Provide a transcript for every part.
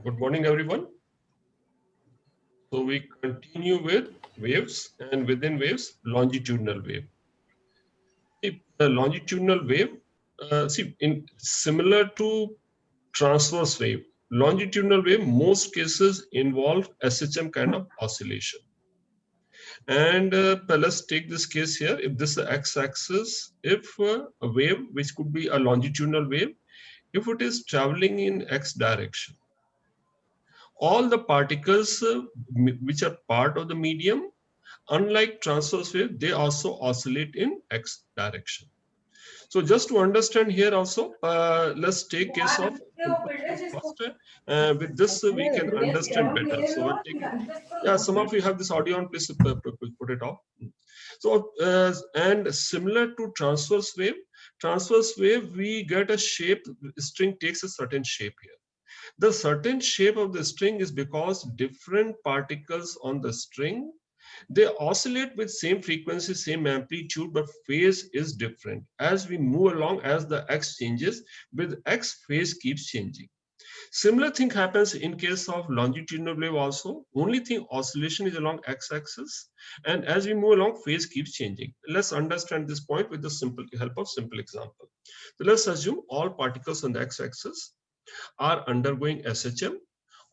Good morning, everyone. So we continue with waves, and within waves, longitudinal wave. The longitudinal wave, in similar to transverse wave, longitudinal wave, most cases involve SHM kind of oscillation. And let's take this case here. If this is x-axis, if a wave, which could be a longitudinal wave, if it is traveling in x direction, all the particles which are part of the medium, unlike transverse wave, they also oscillate in x direction. So just to understand here also, let's take case of simple wave first. With this, we can understand better. So we're taking, yeah, some of you have this audio on, please put it off. So, and similar to transverse wave, we get a shape, string takes a certain shape here. The certain shape of the string is because different particles on the string, they oscillate with same frequency, same amplitude, but phase is different. As we move along, as the x changes, with x, phase keeps changing. Similar thing happens in case of longitudinal wave also. Only thing, oscillation is along x-axis, and as we move along, phase keeps changing. Let's understand this point with the simple help of simple example. So let's assume all particles on the x-axis are undergoing SHM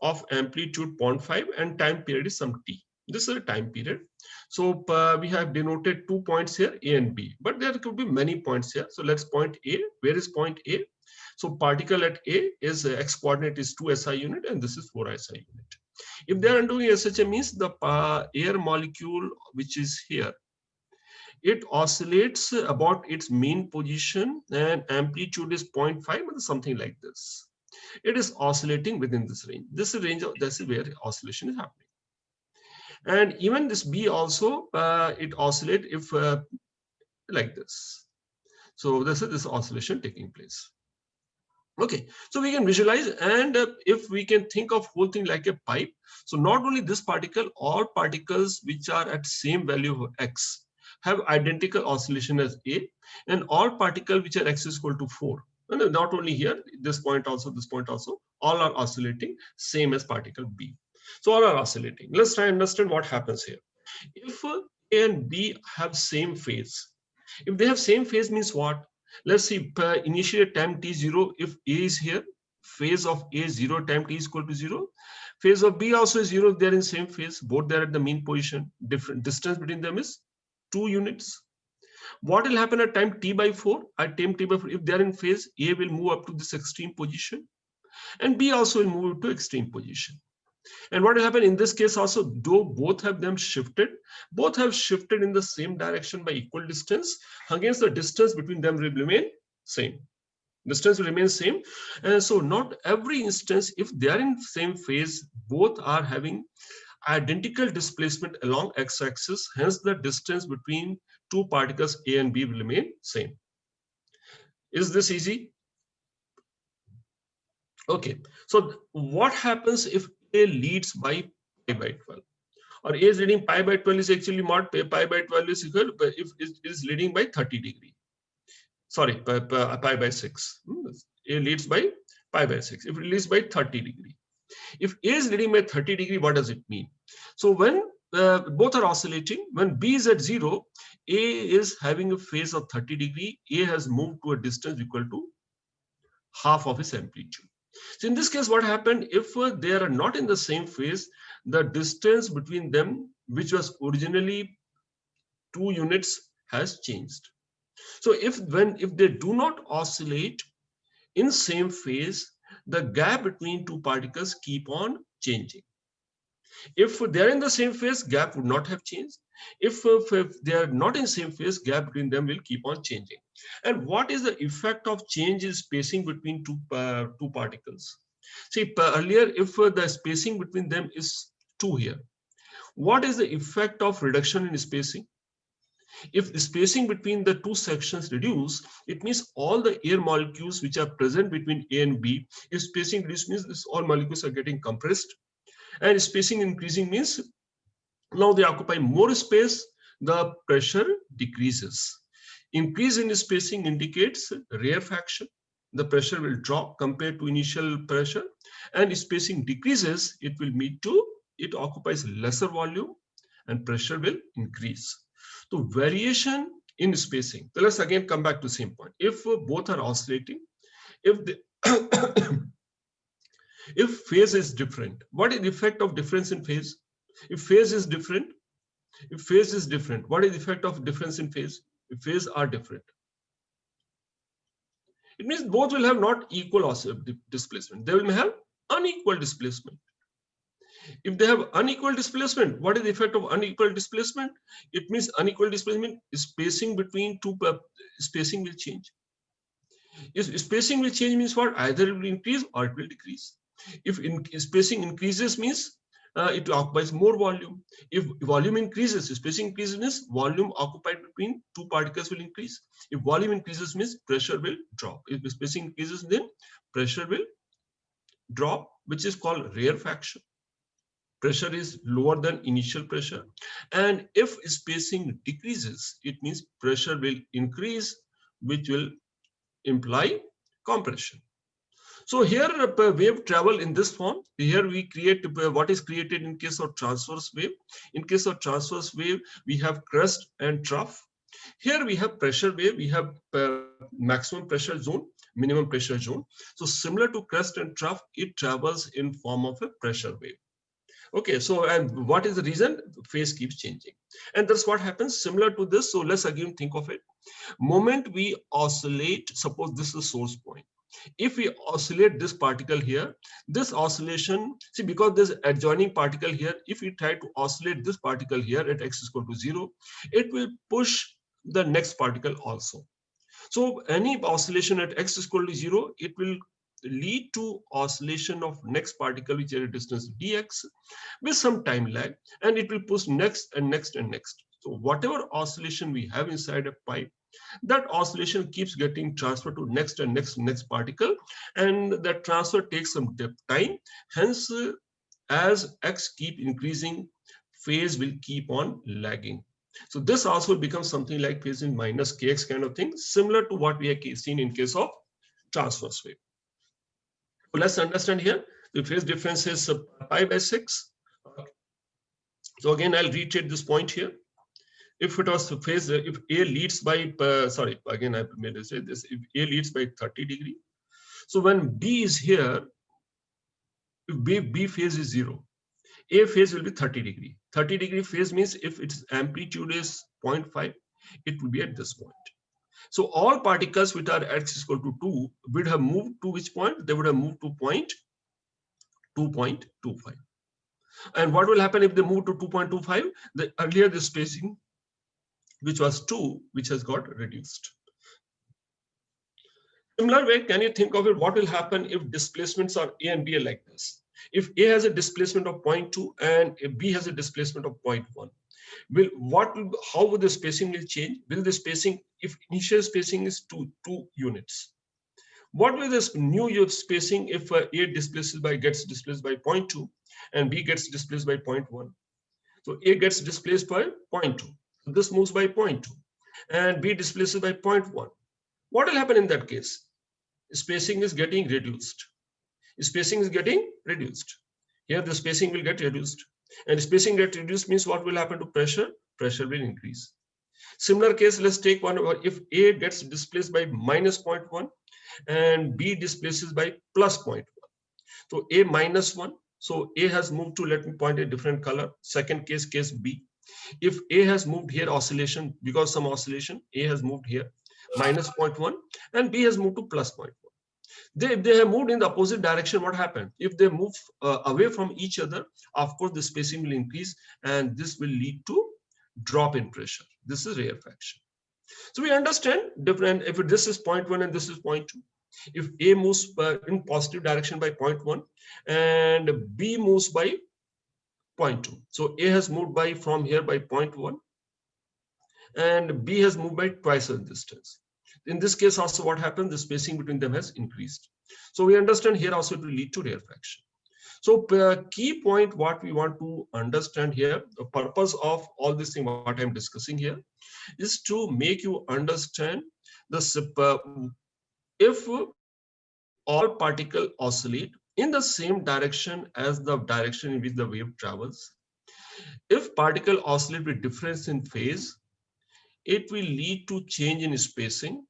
of amplitude 0.5 and time period is some t. This is a time period. So we have denoted 2 points here, A and B, but there could be many points here. So let's point A. Where is point A? So particle at A is x coordinate is 2 SI unit and this is 4 SI unit. If they are undergoing SHM, means the air molecule which is here, it oscillates about its mean position and amplitude is 0.5 or something like this. It is oscillating within this range. This is range of, this is where oscillation is happening. And even this B also, it oscillate if like this. So this is this oscillation taking place. Okay, so we can visualize, and if we can think of whole thing like a pipe. So not only this particle, all particles which are at same value of x have identical oscillation as A, and all particles which are x is equal to 4. And not only here, this point also, all are oscillating same as particle B. So all are oscillating. Let's try and understand what happens here. If A and B have same phase, if they have same phase means what? Let's see, initially at time t0, if A is here, phase of A 0, time t is equal to 0. Phase of B also is 0, they're in same phase, both they're at the mean position. Different distance between them is 2 units. What will happen at time t by 4? At time t by 4, if they're in phase, A will move up to this extreme position and B also will move to extreme position. And what will happen in this case also, though both have shifted in the same direction by equal distance, against the distance between them will remain same. Distance will remain same. And so not every instance, if they are in same phase, both are having identical displacement along x-axis, hence the distance between two particles A and B will remain same. Is this easy? Okay, so what happens if A leads by pi by 12? Or A is leading pi by 12 is actually mod pi by 12 is equal, but if it is leading by 30 degree. Sorry, pi by 6. A leads by pi by 6. If it leads by 30 degree. If A is leading by 30 degree, what does it mean? So when both are oscillating, when B is at 0, A is having a phase of 30 degree. A has moved to a distance equal to half of its amplitude. So in this case, what happened, if they are not in the same phase, the distance between them, which was originally 2 units, has changed. So if they do not oscillate in same phase, the gap between two particles keep on changing. If they are in the same phase, gap would not have changed. If they are not in same phase, gap between them will keep on changing. And what is the effect of change in spacing between two particles? See, earlier, if the spacing between them is 2 here, what is the effect of reduction in spacing? If the spacing between the two sections reduce, it means all the air molecules which are present between A and B, if spacing reduces, means all molecules are getting compressed. And spacing increasing means now they occupy more space, the pressure decreases. Increase in spacing indicates rarefaction. the pressure will drop compared to initial pressure, and spacing decreases, it will meet to, it occupies lesser volume and pressure will increase. So variation in spacing. So let's again come back to the same point. If both are oscillating, if the if phase is different, what is the effect of difference in phase? If phase is different, what is the effect of difference in phase? If phase are different, it means both will have not equal displacement. They will have unequal displacement. If they have unequal displacement, what is the effect of unequal displacement? It means unequal displacement, spacing between two spacing will change. If spacing will change means what? Either it will increase or it will decrease. If spacing increases means it occupies more volume. If volume increases, spacing increases means volume occupied between two particles will increase. If volume increases means pressure will drop. If spacing increases, then pressure will drop, which is called rarefaction. Pressure is lower than initial pressure. And if spacing decreases, it means pressure will increase, which will imply compression. So here wave travel in this form. Here we create what is created in case of transverse wave. In case of transverse wave, we have crest and trough. Here we have pressure wave. We have maximum pressure zone, minimum pressure zone. So similar to crest and trough, it travels in form of a pressure wave. Okay, so and what is the reason? Phase keeps changing, and that's what happens similar to this. So let's again think of it. Moment we oscillate, suppose this is the source point. If we oscillate this particle here, this oscillation, see, because there's adjoining particle here, if we try to oscillate this particle here at x is equal to 0, it will push the next particle also. So any oscillation at x is equal to 0, it will lead to oscillation of next particle which is at a distance dx with some time lag, and it will push next and next and next. So whatever oscillation we have inside a pipe, that oscillation keeps getting transferred to next and next particle, and that transfer takes some time. Hence, as x keep increasing, phase will keep on lagging. So this also becomes something like phase in minus kx kind of thing, similar to what we have seen in case of transverse wave. So let's understand here the phase difference is pi by 6. So again, I'll reiterate this point here. If it was phase, if A leads by, sorry, again I made to say this, if A leads by 30 degree. So when B is here, if B phase is 0, A phase will be 30 degree. 30 degree phase means if its amplitude is 0.5, it will be at this point. So all particles which are at x is equal to 2 would have moved to which point? They would have moved to 2.25. And what will happen if they move to 2.25? The earlier the spacing, which was 2, which has got reduced. Similar way, can you think of it? What will happen if displacements are A and B are like this? If A has a displacement of 0.2 and if B has a displacement of 0.1, how will the spacing will change? Will the spacing, if initial spacing is 2 units, what will this new spacing if A gets displaced by 0.2 and B gets displaced by 0.1? So A gets displaced by 0.2. So this moves by 0.2 and B displaces by 0.1. What will happen in that case? Spacing is getting reduced. Spacing is getting reduced. Here the spacing will get reduced. And spacing get reduced means what will happen to pressure? Pressure will increase. Similar case, let's take one. If A gets displaced by minus 0.1 and B displaces by plus 0.1. So A minus 1. So A has moved to, let me point a different color. Second case, case B. If A has moved here, oscillation, because some oscillation, A has moved here, minus 0.1, and B has moved to plus 0.1. If they have moved in the opposite direction, what happened? If they move away from each other, of course, the spacing will increase, and this will lead to drop in pressure. This is rarefaction. So we understand different, if this is 0.1 and this is 0.2. If A moves in positive direction by 0.1 and B moves by 0.2. So A has moved by from here by 0.1 and B has moved by twice the distance. In this case also what happens, the spacing between them has increased. So we understand here also it will lead to rarefaction. So key point what we want to understand here, the purpose of all this thing what I'm discussing here is to make you understand the if all particles oscillate in the same direction as the direction in which the wave travels. If particle oscillate with difference in phase, it will lead to change in spacing,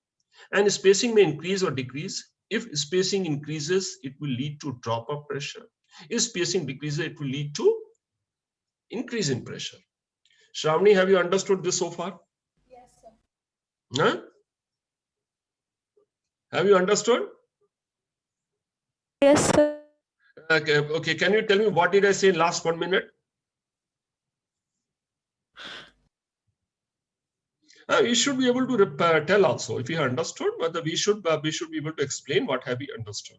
and spacing may increase or decrease. If spacing increases, it will lead to drop of pressure. If spacing decreases, it will lead to increase in pressure. Shravani, have you understood this so far? Yes, sir. Huh? Have you understood? Yes, sir. Okay, okay. Can you tell me what did I say in last 1 minute? You should be able to tell also if you understood, but we should be able to explain what have you understood.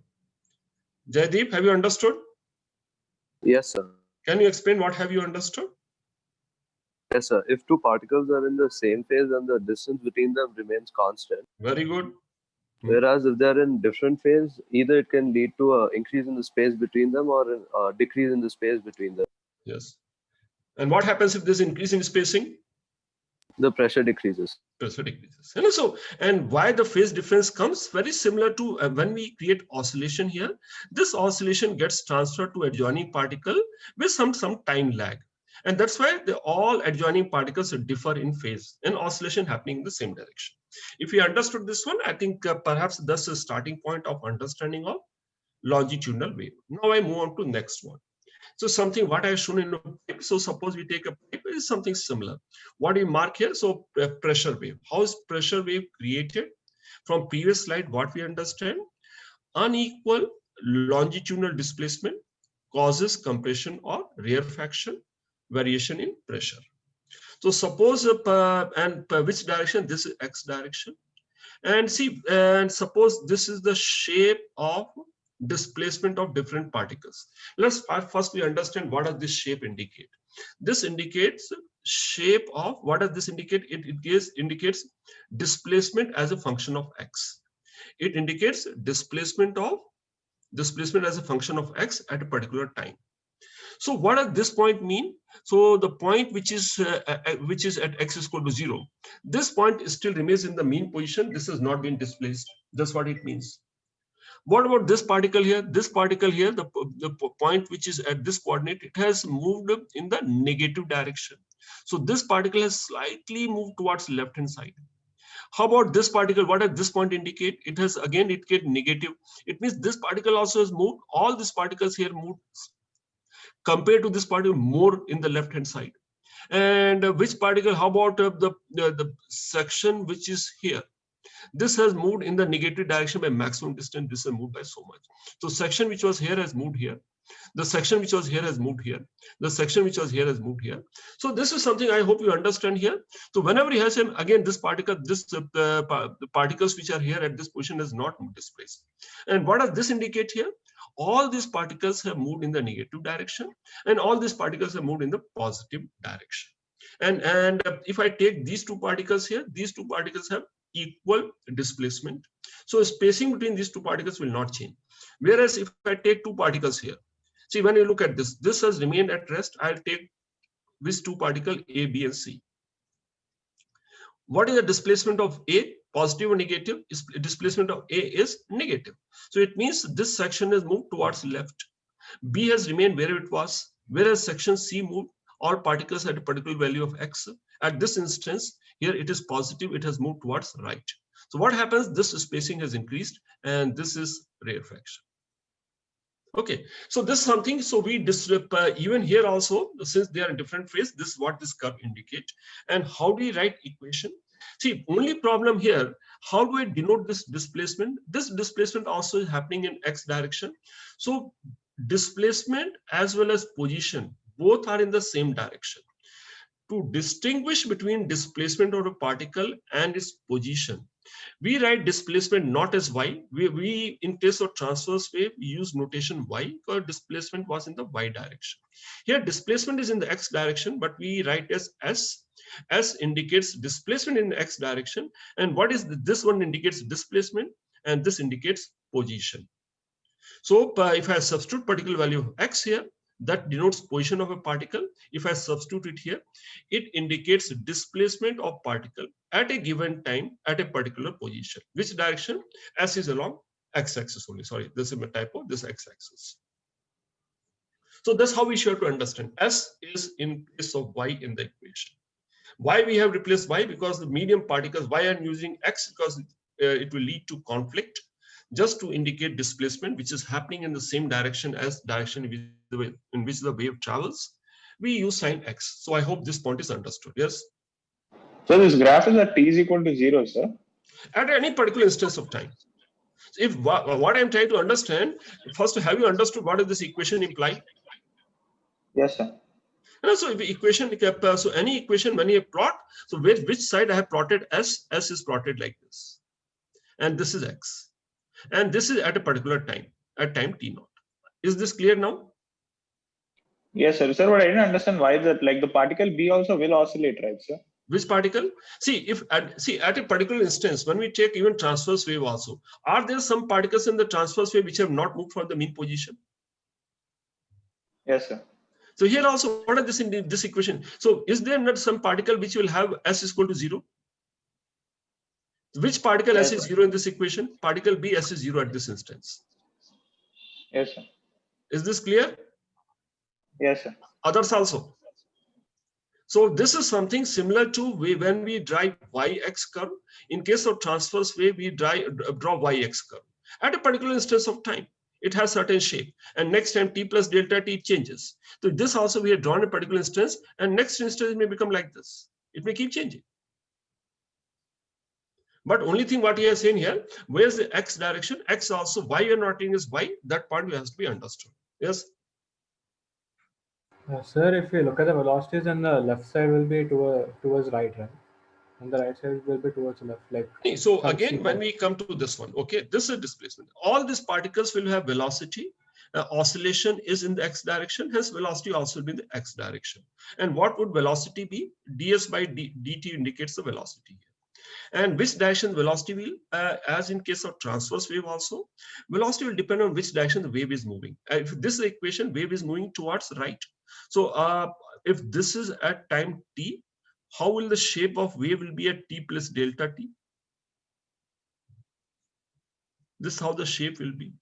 Jaideep, have you understood? Yes, sir. Can you explain what have you understood? Yes, sir. If two particles are in the same phase, then the distance between them remains constant. Very good. Whereas if they're in different phase, either it can lead to an increase in the space between them or a decrease in the space between them. Yes. And what happens if there's increase in spacing? The pressure decreases. Pressure decreases. And so, and why the phase difference comes very similar to when we create oscillation here. This oscillation gets transferred to adjoining particle with some time lag. And that's why all adjoining particles differ in phase and oscillation happening in the same direction. If we understood this one, I think perhaps that's a starting point of understanding of longitudinal wave. Now I move on to next one. So something what I have shown in a pipe. So suppose we take a pipe, it is something similar. What do you mark here? So pressure wave. How is pressure wave created? From previous slide, what we understand, unequal longitudinal displacement causes compression or rarefaction, variation in pressure. So suppose which direction? This is x direction. And see, and suppose this is the shape of displacement of different particles. Let's first we understand what does this shape indicate. This indicates shape of, what does this indicate? It indicates displacement as a function of x. It indicates displacement as a function of x at a particular time. So what does this point mean? So the point which is at x is equal to 0, this point still remains in the mean position. This has not been displaced. That's what it means. What about this particle here? This particle here, the point which is at this coordinate, it has moved in the negative direction. So this particle has slightly moved towards left hand side. How about this particle? What does this point indicate? It has again indicate negative. It means this particle also has moved. All these particles here moved compared to this particle more in the left hand side. And which particle? How about the section which is here? This has moved in the negative direction by maximum distance. This has moved by so much. So section which was here has moved here. The section which was here has moved here. The section which was here has moved here. So this is something I hope you understand here. So whenever you have same, again this particle, the particles which are here at this position is not displaced. And what does this indicate here? All these particles have moved in the negative direction, and all these particles have moved in the positive direction. And if I take these two particles here, these two particles have equal displacement. So spacing between these two particles will not change. Whereas if I take two particles here, see when you look at this, this has remained at rest. I'll take these two particles A, B, and C. What is the displacement of A? Positive or negative? Displacement of A is negative. So it means this section has moved towards left. B has remained where it was, whereas section C moved. All particles at a particular value of x. At this instance, here it is positive, it has moved towards right. So what happens? This spacing has increased, and this is rarefaction. Okay, so this is something. So we even here also, since they are in different phase, this is what this curve indicate. And how do we write equation? See, only problem here, how do I denote this displacement? This displacement also is happening in x direction. So displacement as well as position, both are in the same direction. To distinguish between displacement of a particle and its position, we write displacement not as y. We in case of transverse wave, we use notation y because displacement was in the y direction. Here displacement is in the x direction, but we write as s. S indicates displacement in x direction, and what is this one indicates displacement, and this indicates position. So if I substitute particular value of x here, that denotes position of a particle. If I substitute it here, it indicates displacement of particle at a given time at a particular position. Which direction? S is along X-axis only. Sorry, this is my typo. This X-axis. So that's how we should to understand. S is in place of Y in the equation. Why we have replaced Y? Because the medium particles. Why I'm using X? Because it will lead to conflict, just to indicate displacement, which is happening in the same direction as direction in which the wave travels. We use sign X. So I hope this point is understood. Yes. So this graph is at t is equal to 0, sir? At any particular instance of time. If what I'm trying to understand, first, have you understood what does this equation imply? Yes, sir. So if equation, so any equation when you plot, so which side I have plotted S is plotted like this, and this is X, and this is at a particular time, at time t0. Is this clear now? Yes, sir. Sir, but I didn't understand why that, like the particle B also will oscillate, right, sir? Which particle? See, at a particular instance, when we take even transverse wave also, are there some particles in the transverse wave which have not moved from the mean position? Yes, sir. So here also, what are this in this equation? So is there not some particle which will have S is equal to 0? Which particle Yes, S is sir. 0 in this equation? Particle B S is 0 at this instance. Yes, sir. Is this clear? Yes, sir. Others also. So this is something similar to when we drive YX curve. In case of transverse wave, we draw YX curve. At a particular instance of time, it has certain shape. And next time t plus delta t changes. So this also we have drawn a particular instance, and next instance may become like this. It may keep changing. But only thing what he has saying here, where's the X direction? X also, why you are not in is Y, that part has to be understood. Yes. Sir, if you look at the velocities, then the left side will be towards right, and the right side will be towards left. Like so again, when we come to this one, okay, this is displacement. All these particles will have velocity. Oscillation is in the X direction, hence velocity also will be in the X direction. And what would velocity be? ds by dt indicates the velocity here. And which direction velocity will, as in case of transverse wave also, velocity will depend on which direction the wave is moving. If this is the equation, wave is moving towards right. So if this is at time t, how will the shape of wave will be at t plus delta t? This is how the shape will be.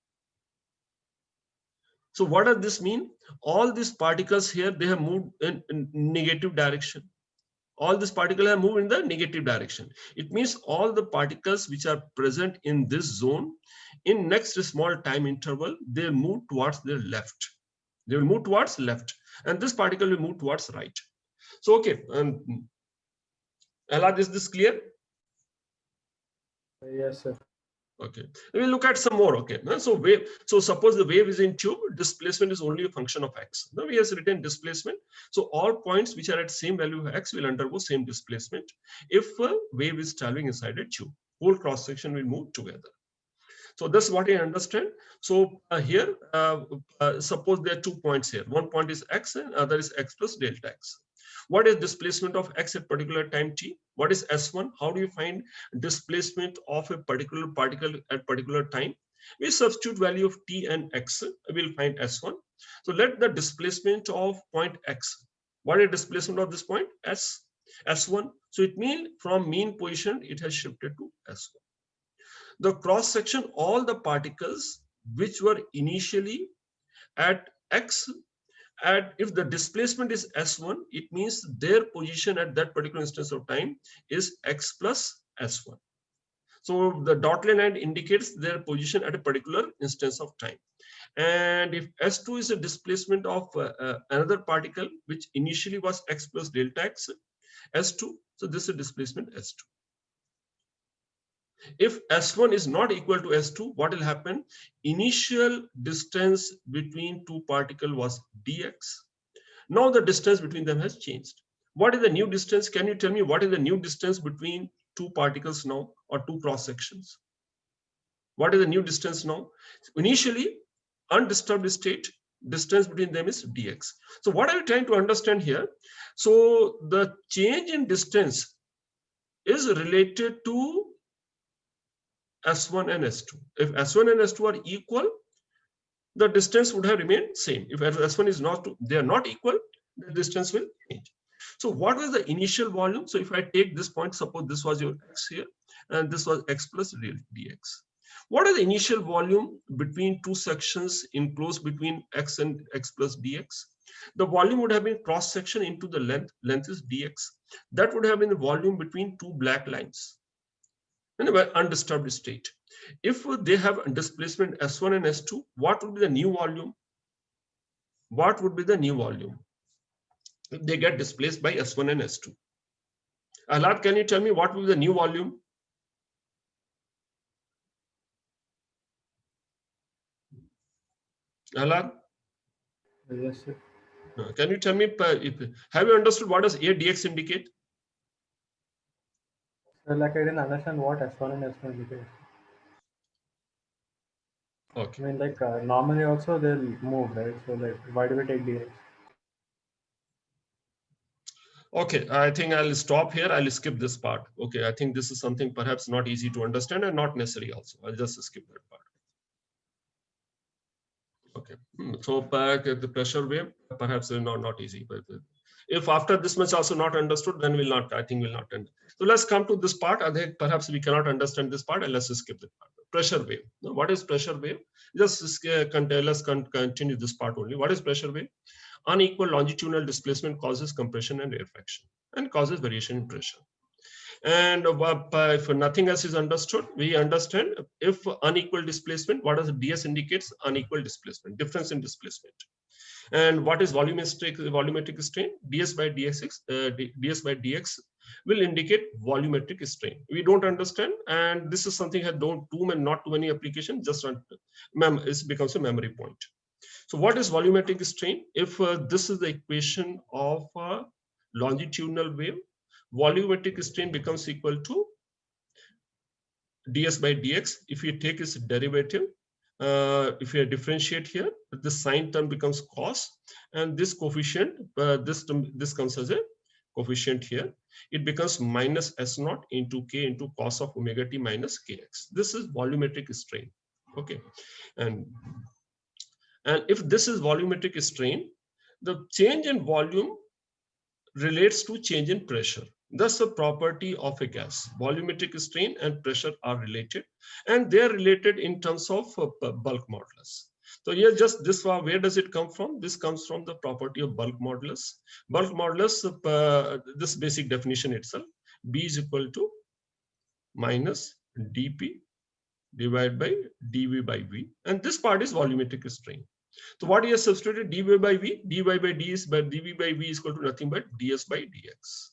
So what does this mean? All these particles here, they have moved in negative direction. All these particles have moved in the negative direction. It means all the particles which are present in this zone, in next small time interval, they move towards their left. They will move towards left, and this particle will move towards right. So okay, Ella, is this clear? Yes, sir. Okay, we will look at some more. Okay, so wave. So suppose the wave is in tube, displacement is only a function of x. Now we have written displacement. So all points which are at same value of x will undergo same displacement. If a wave is traveling inside a tube, whole cross section will move together. So that's what I understand. So here, suppose there are 2 points here. One point is x and other is x plus delta x. What is displacement of x at particular time t? What is S1? How do you find displacement of a particular particle at particular time? We substitute value of t and x. We will find S1. So let the displacement of point x. What is displacement of this point? S1. So it means from mean position, it has shifted to S1. The cross section, all the particles which were initially at x, and if the displacement is S1, it means their position at that particular instance of time is x plus S1. So the dotted line indicates their position at a particular instance of time. And if S2 is a displacement of another particle, which initially was x plus delta x, S2, so this is a displacement S2. If S1 is not equal to S2, what will happen? Initial distance between two particles was dx. Now the distance between them has changed. What is the new distance? Can you tell me what is the new distance between two particles now, or two cross sections? What is the new distance now? Initially, undisturbed state, distance between them is dx. So what are we trying to understand here? So the change in distance is related to S1 and S2. If S1 and S2 are equal, the distance would have remained same. If S1 is not, they are not equal, the distance will change. So what was the initial volume? So if I take this point, suppose this was your x here, and this was x plus dx. What is the initial volume between two sections enclosed between x and x plus dx? The volume would have been cross section into the length is dx. That would have been the volume between two black lines in an undisturbed state. If they have displacement S1 and S2, what would be the new volume? What would be the new volume if they get displaced by S1 and S2? Ahlad, can you tell me what will be the new volume? Ahlad? Yes, sir. Can you tell me, have you understood what does A dx indicate? So like I didn't understand what S1 and S1 indicate. Okay. I mean, like normally also they'll move, right? So like, why do we take dx? Okay, I think I'll stop here. I'll skip this part. Okay, I think this is something perhaps not easy to understand and not necessary also. I'll just skip that part. Okay, so the pressure wave, perhaps not easy, but if after this much also not understood, then we'll not, I think we'll not end. So let's come to this part. I think perhaps we cannot understand this part and let's skip that part. Pressure wave. Now, what is pressure wave? Just let's continue this part only. What is pressure wave? Unequal longitudinal displacement causes compression and rarefaction and causes variation in pressure. And if nothing else is understood, we understand if unequal displacement, what does ds indicates? Unequal displacement, difference in displacement. And what is volumetric strain? ds by dx will indicate volumetric strain. We don't understand, and this is something that not too many applications. Just it becomes a memory point. So what is volumetric strain? If this is the equation of a longitudinal wave, volumetric strain becomes equal to ds by dx. If you take its derivative, if you differentiate here, the sine term becomes cos, and this coefficient, this comes as a coefficient here. It becomes minus s naught into k into cos of omega t minus kx. This is volumetric strain. Okay, and if this is volumetric strain, the change in volume relates to change in pressure. Thus, the property of a gas, volumetric strain and pressure are related, and they are related in terms of bulk modulus. So here, just this, where does it come from? This comes from the property of bulk modulus. Bulk modulus, this basic definition itself, B is equal to minus dP divided by dV by V, and this part is volumetric strain. So what he has substituted dV by V, dV by D is by dV by V is equal to nothing but ds by dx.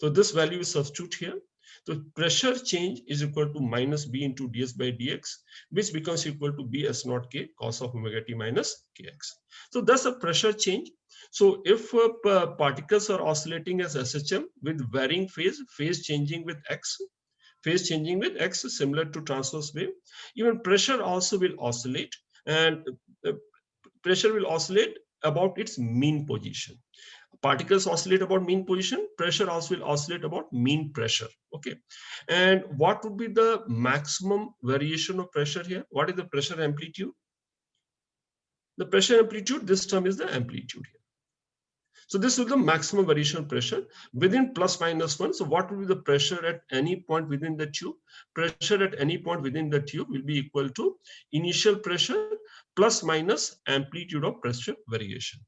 So this value is substitute here. So pressure change is equal to minus B into ds by dx, which becomes equal to B S naught K cos of omega t minus kx. So that's a pressure change. So if particles are oscillating as SHM with varying phase changing with x, similar to transverse wave, even pressure also will oscillate, and pressure will oscillate about its mean position. Particles oscillate about mean position, pressure also will oscillate about mean pressure. Okay, and what would be the maximum variation of pressure here? What is the pressure amplitude? The pressure amplitude, this term is the amplitude here. So this is the maximum variation of pressure within plus minus 1. So what will be the pressure at any point within the tube? Pressure at any point within the tube will be equal to initial pressure plus minus amplitude of pressure variation.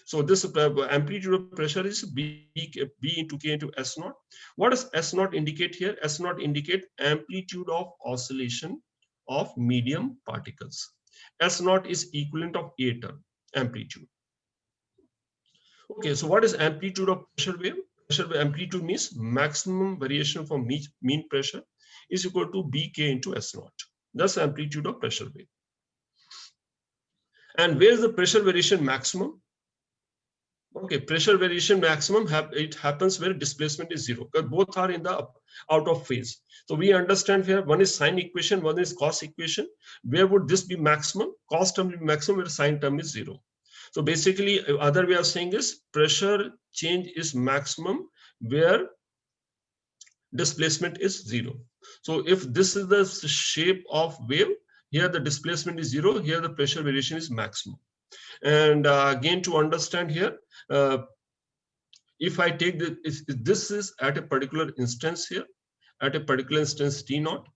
So this amplitude of pressure is B into K into S naught. What does S naught indicate here? S naught indicate amplitude of oscillation of medium particles. S naught is equivalent of A term, amplitude. Okay, so what is amplitude of pressure wave? Pressure wave amplitude means maximum variation from mean pressure is equal to Bk into S naught. That's amplitude of pressure wave. And where is the pressure variation maximum? Okay, pressure variation maximum, it happens where displacement is zero, because both are in the out of phase. So we understand here, one is sine equation, one is cos equation. Where would this be maximum? Cos term will be maximum, where sine term is zero. So basically, other way of saying is pressure change is maximum where displacement is zero. So if this is the shape of wave, here the displacement is zero, here the pressure variation is maximum. And again, to understand here, if I take this is at a particular instance here, at a particular instance T naught,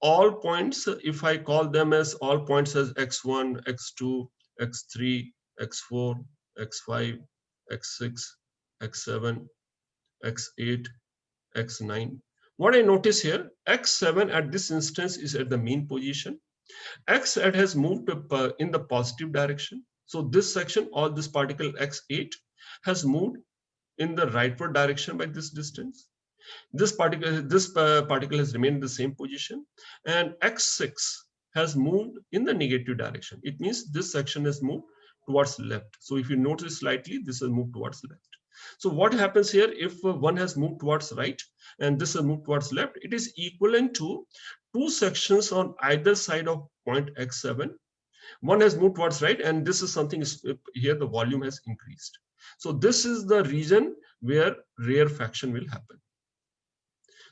all points, if I call them as all points as x1, x2, x3, x4, x5, x6, x7, x8, x9. What I notice here, x7 at this instance is at the mean position. X8 has moved in the positive direction. So this section, or this particle x8, has moved in the rightward direction by this distance. This particle has remained in the same position, and x6 has moved in the negative direction. It means this section has moved towards left. So if you notice slightly, this has moved towards left. So what happens here, if one has moved towards right and this has moved towards left, it is equivalent to two sections on either side of point x7. One has moved towards right, and this is something here, the volume has increased. So this is the region where rarefaction will happen.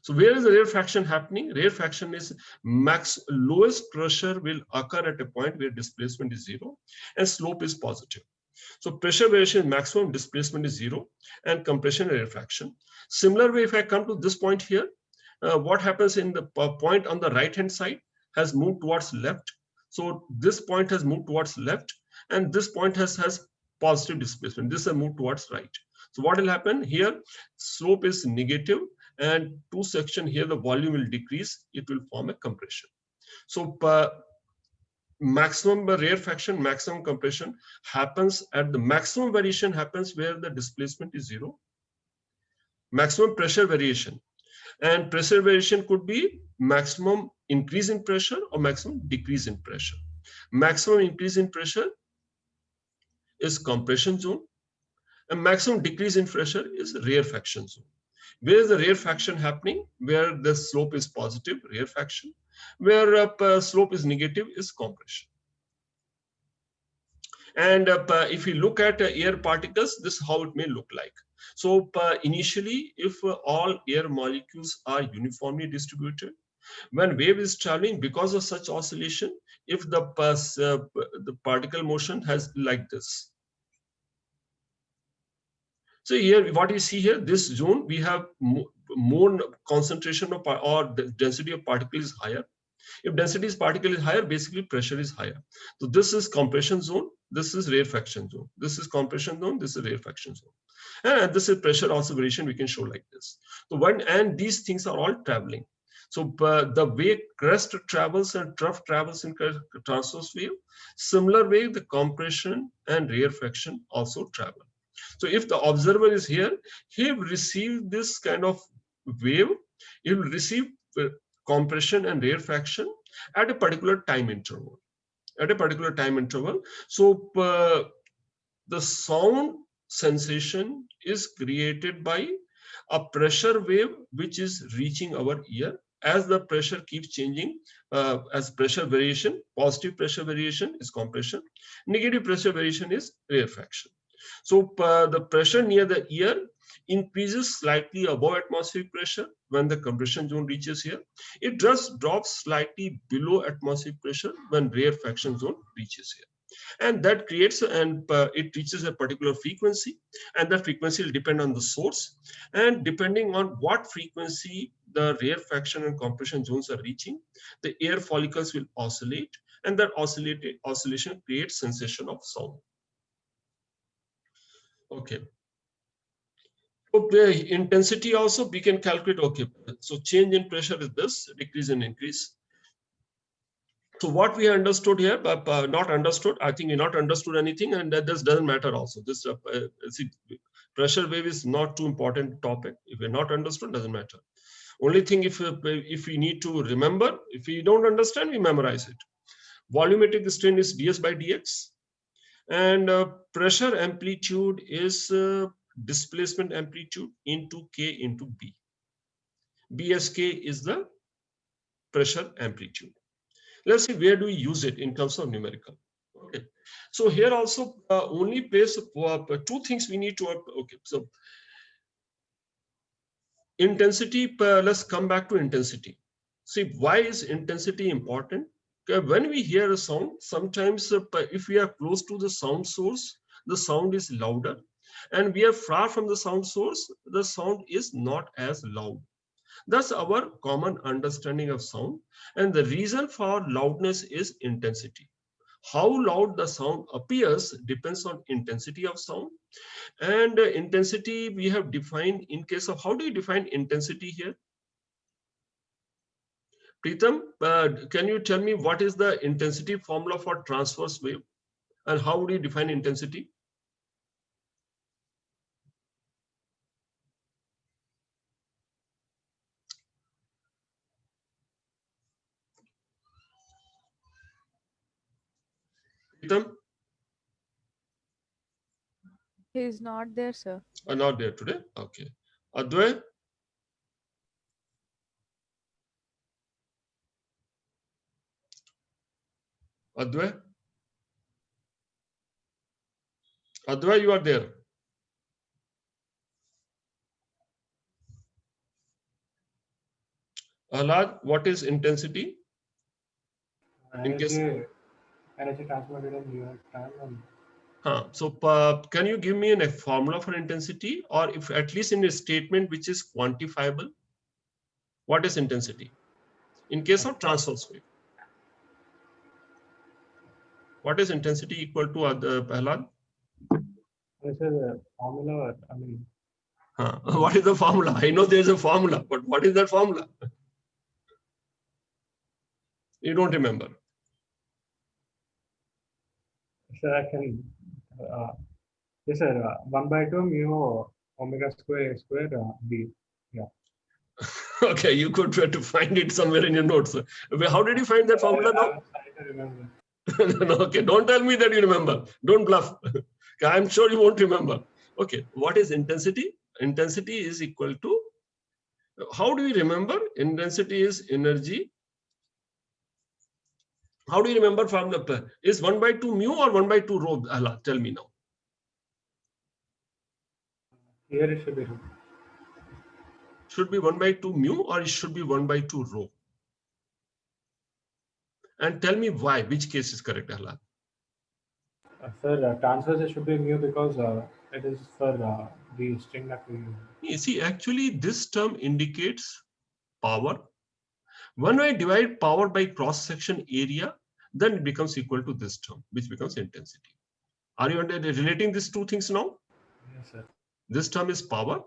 So where is the rarefaction happening? Rarefaction is lowest pressure will occur at a point where displacement is 0 and slope is positive. So pressure variation is maximum, displacement is 0, and compression and rarefaction. Similar way, if I come to this point here, what happens in the point on the right hand side has moved towards left. So this point has moved towards left, and this point has positive displacement. This has moved towards right. So what will happen here? Slope is negative, and two section here, the volume will decrease. It will form a compression. So maximum rarefaction, maximum compression happens at the maximum variation happens where the displacement is 0. Maximum pressure variation, and pressure variation could be maximum increase in pressure or maximum decrease in pressure. Maximum increase in pressure is compression zone, and maximum decrease in pressure is rarefaction zone. Where is the rarefaction happening? Where the slope is positive, rarefaction. Where slope is negative is compression. And if you look at air particles, this is how it may look like. So initially, if all air molecules are uniformly distributed, when wave is traveling, because of such oscillation, if the particle motion has like this. So here, what you see here, this zone, we have more concentration of, or the density of particle is higher. If density of particle is higher, basically pressure is higher. So this is compression zone, this is rarefaction zone. This is compression zone, this is rarefaction zone. And this is pressure also variation, we can show like this. So and these things are all traveling. So the way crest travels and trough travels in transverse wave, similar way the compression and rarefaction also travel. So if the observer is here, he will receive this kind of wave, he will receive compression and rarefaction at a particular time interval. So the sound sensation is created by a pressure wave which is reaching our ear. As the pressure keeps changing, as pressure variation, positive pressure variation is compression, negative pressure variation is rarefaction. So the pressure near the ear increases slightly above atmospheric pressure when the compression zone reaches here. It just drops slightly below atmospheric pressure when rarefaction zone reaches here. And that creates, and it reaches a particular frequency, and that frequency will depend on the source. And depending on what frequency the rarefaction and compression zones are reaching, the air follicles will oscillate, and that oscillation creates sensation of sound. Okay. So the intensity also we can calculate. Okay, so change in pressure is this, decrease and increase. So what we understood here, but not understood, I think we not understood anything, and that this doesn't matter also. This see, pressure wave is not too important topic. If we're not understood, doesn't matter. Only thing, if we need to remember, if we don't understand, we memorize it. Volumetric strain is ds by dx, and pressure amplitude is displacement amplitude into k into b. bsk is the pressure amplitude. Let's see where do we use it in terms of numerical. Okay, so here also only place two things we need to. Okay, so intensity. Let's come back to intensity. See, why is intensity important? When we hear a sound, sometimes if we are close to the sound source, the sound is louder, and we are far from the sound source, the sound is not as loud. Thus, our common understanding of sound, and the reason for loudness is intensity. How loud the sound appears depends on intensity of sound, and intensity we have defined in case of, how do you define intensity here? Pritam, can you tell me what is the intensity formula for transverse wave, and how would you define intensity? Pritam, He is not there, sir. not there today. Okay. Advay? Advay? Advay, you are there. Ahlad, what is intensity? In case, Energy transmitted in unit time. And so can you give me a formula for intensity, or if at least in a statement which is quantifiable? What is intensity in case of transverse wave? What is intensity equal to, Ahlad? this is a formula. I mean, What is the formula? I know there is a formula, but what is that formula? You don't remember. so I can. Yes, sir. 1/2 mu omega square a square b. Yeah. Okay, you could try to find it somewhere in your notes. How did you find that formula now? I remember. No, okay, don't tell me that you remember. Don't bluff. I'm sure you won't remember. Okay, what is intensity? Intensity is equal to, how do we remember? Intensity is energy. How do you remember formula? Is 1/2 mu or 1/2 rho? Allah, tell me now. Here it should be. Should be 1/2 mu, or it should be 1/2 rho? And tell me why, which case is correct, Allah? Sir, transverse it should be mu because it is for the string that we use. You see, actually, this term indicates power. When I divide power by cross-section area, then it becomes equal to this term, which becomes intensity. Are you relating these two things now? Yes, sir. This term is power,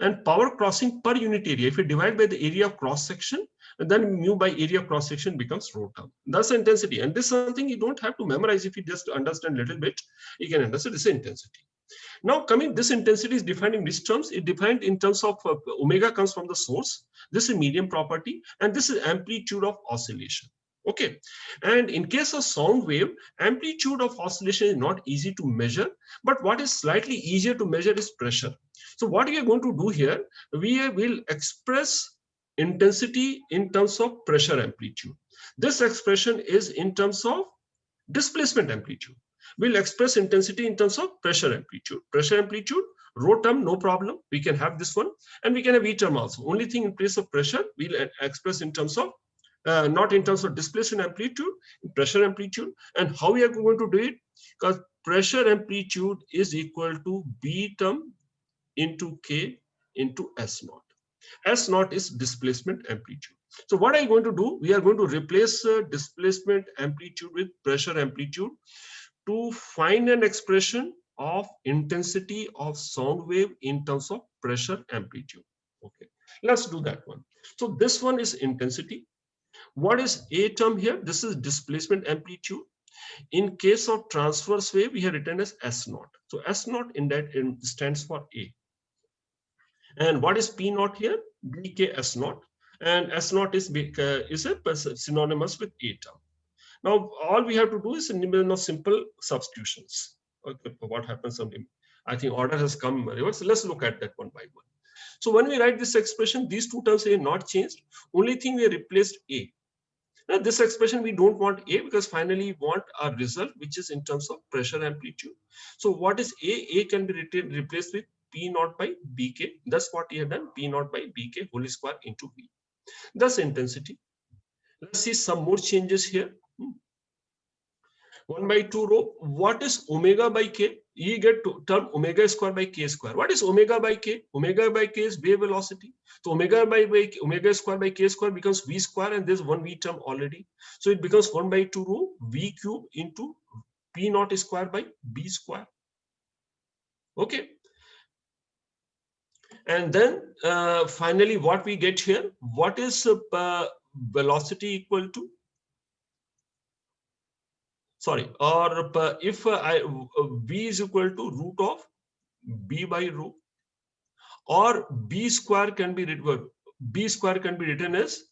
and power crossing per unit area. If you divide by the area of cross-section, then mu by area of cross-section becomes rho term. That's intensity. And this is something you don't have to memorize. If you just understand a little bit, you can understand this is intensity. Now coming, this intensity is defined in these terms. It defined in terms of omega comes from the source. This is medium property, and this is amplitude of oscillation. Okay, and in case of sound wave, amplitude of oscillation is not easy to measure, but what is slightly easier to measure is pressure. So what we are going to do here, we will express intensity in terms of pressure amplitude. This expression is in terms of displacement amplitude. We'll express intensity in terms of pressure amplitude. Pressure amplitude, rho term, no problem. We can have this one, and we can have E term also. Only thing in place of pressure, we'll express in terms of, not in terms of displacement amplitude, pressure amplitude. And how we are going to do it? Because pressure amplitude is equal to B term into K into S naught. S naught is displacement amplitude. So what are you going to do? We are going to replace displacement amplitude with pressure amplitude to find an expression of intensity of sound wave in terms of pressure amplitude. Okay, let's do that one. So this one is intensity. What is A term here? This is displacement amplitude. In case of transverse wave, we have written as S naught. So S naught in that stands for A. And what is P naught here? BKS naught. And S naught is synonymous with A term. Now, all we have to do is a simple substitutions. Okay, what happens? I think order has come reverse. Let's look at that one by one. So when we write this expression, these two terms are not changed. Only thing we replaced A. Now, this expression we don't want A because finally we want our result, which is in terms of pressure amplitude. So what is A? A can be replaced with P naught by BK. That's what we have done. P naught by BK whole square into V. That's intensity. Let's see some more changes here. 1/2 rho. What is omega by K? you get term omega square by k square. What is omega by k? Omega by k is wave velocity. So omega square by k square becomes v square, and there's one v term already. So it becomes 1 by 2 rho v cube into p naught square by b square. Okay. And then finally, what we get here, what is velocity equal to? Sorry, or if v is equal to root of b by rho, or b square can be written as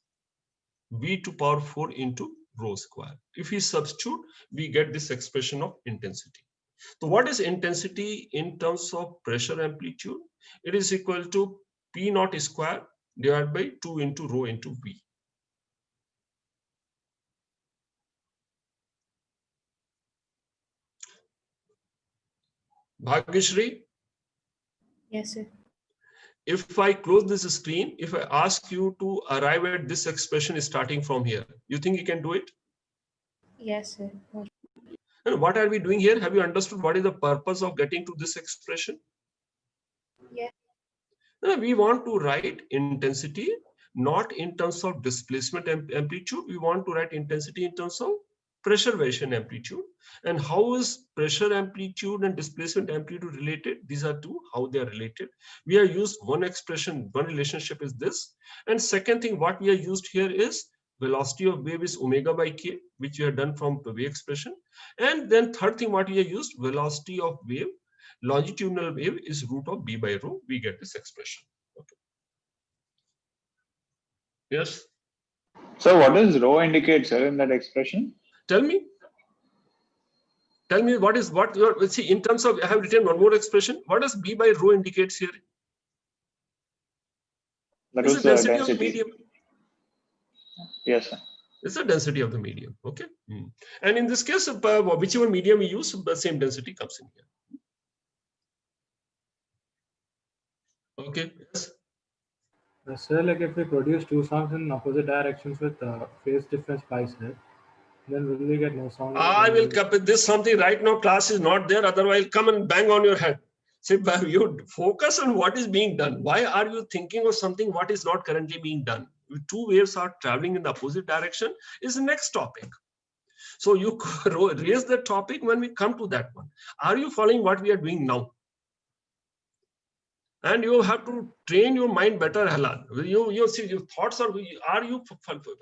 v to power 4 into rho square. If we substitute, we get this expression of intensity. So what is intensity in terms of pressure amplitude? It is equal to p naught square divided by 2 into rho into v. Bhagyashree? Yes, sir. If I close this screen, if I ask you to arrive at this expression starting from here, you think you can do it? Yes, sir. And what are we doing here? Have you understood what is the purpose of getting to this expression? Yes. We want to write intensity not in terms of displacement amplitude. We want to write intensity in terms of pressure variation amplitude. And how is pressure amplitude and displacement amplitude related? These are two, how they are related. We have used one expression, one relationship is this. And second thing, what we have used here is velocity of wave is omega by k, which we have done from the wave expression. And then third thing, what we have used, velocity of wave, longitudinal wave is root of b by rho. We get this expression. Okay. Yes. So what does rho indicate, sir, in that expression? Tell me what is what you are, see, in terms of, I have written one more expression. What does b by rho indicates here? That It's was the the density of the density. medium. Yes, sir. It's the density of the medium. Okay. And in this case, whichever medium we use, the same density comes in here. Okay. Yes. Sir, like if we produce two sounds in opposite directions with phase difference pi, sir, then will we get no sound? I will come with this something right now. Class is not there. Otherwise, come and bang on your head. See, you focus on what is being done. Why are you thinking of something what is not currently being done? Two waves are traveling in the opposite direction is the next topic. So you raise the topic when we come to that one. Are you following what we are doing now? And you have to train your mind better, Halan. You see, your thoughts are you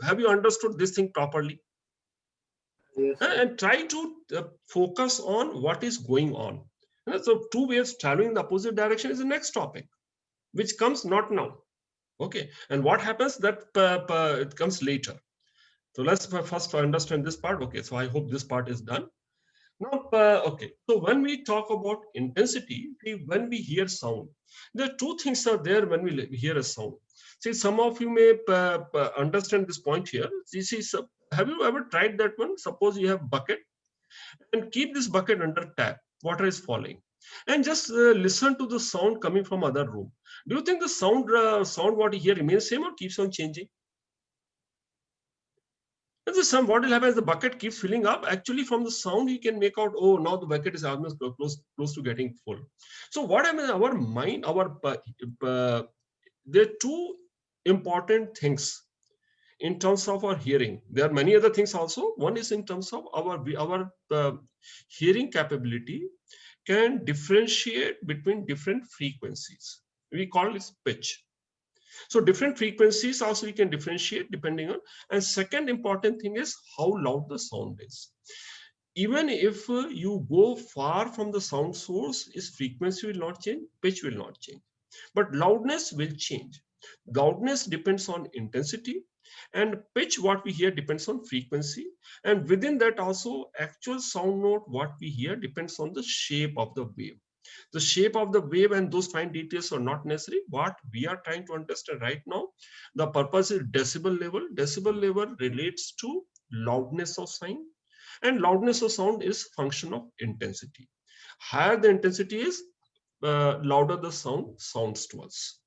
have you understood this thing properly? Yes. And try to focus on what is going on. So two waves traveling in the opposite direction is the next topic, which comes not now. Okay, and what happens that it comes later. So let's first understand this part. Okay, so I hope this part is done. Now, okay, so when we talk about intensity, when we hear sound, there are two things are there when we hear a sound. See, some of you may understand this point here. This is, have you ever tried that one? Suppose you have bucket and keep this bucket under tap, water is falling, and just listen to the sound coming from other room. Do you think the sound what you hear remains same or keeps on changing? What will happen is the bucket keeps filling up. Actually, from the sound, you can make out, oh, now the bucket is almost close to getting full. So what I mean, our mind, there are two important things in terms of our hearing. There are many other things also. One is in terms of our hearing capability can differentiate between different frequencies. We call it pitch. So different frequencies also we can differentiate depending on. And second important thing is how loud the sound is. Even if you go far from the sound source, its frequency will not change, pitch will not change, but loudness will change. Loudness depends on intensity, and pitch, what we hear, depends on frequency. And within that also, actual sound note, what we hear, depends on the shape of the wave. The shape of the wave and those fine details are not necessary. What we are trying to understand right now, the purpose is decibel level. Decibel level relates to loudness of sound, and loudness of sound is function of intensity. Higher the intensity is, louder the sound sounds to us.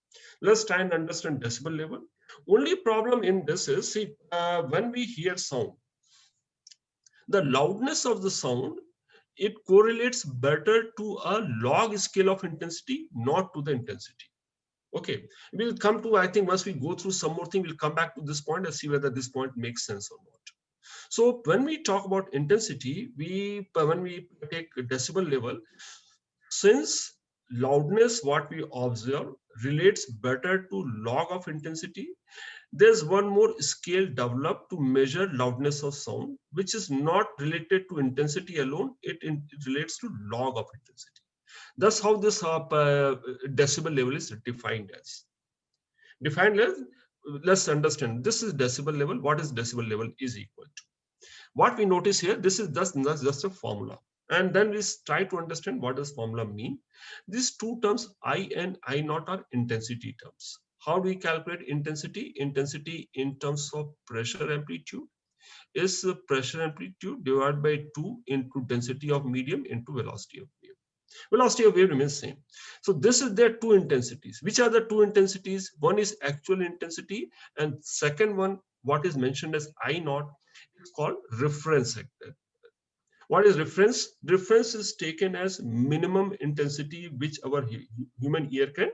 Let's try and understand decibel level. Only problem in this is, see, when we hear sound, the loudness of the sound it correlates better to a log scale of intensity, not to the intensity. Okay, we'll come to, I think once we go through some more thing, we'll come back to this point and see whether this point makes sense or not. So when we talk about intensity, when we take decibel level, since loudness, what we observe, relates better to log of intensity, there's one more scale developed to measure loudness of sound, which is not related to intensity alone, it relates to log of intensity. That's how this decibel level is defined as. Let's understand, this is decibel level. What is decibel level is equal to? What we notice here, this is just a formula. And then we try to understand what does formula mean. These two terms, I and I naught, are intensity terms. How do we calculate intensity? Intensity in terms of pressure amplitude is pressure amplitude divided by 2 into density of medium into velocity of wave. Velocity of wave remains same. So this is their two intensities. Which are the two intensities? One is actual intensity, and second one, what is mentioned as I naught, is called reference sector. What is reference? Reference is taken as minimum intensity which our human ear can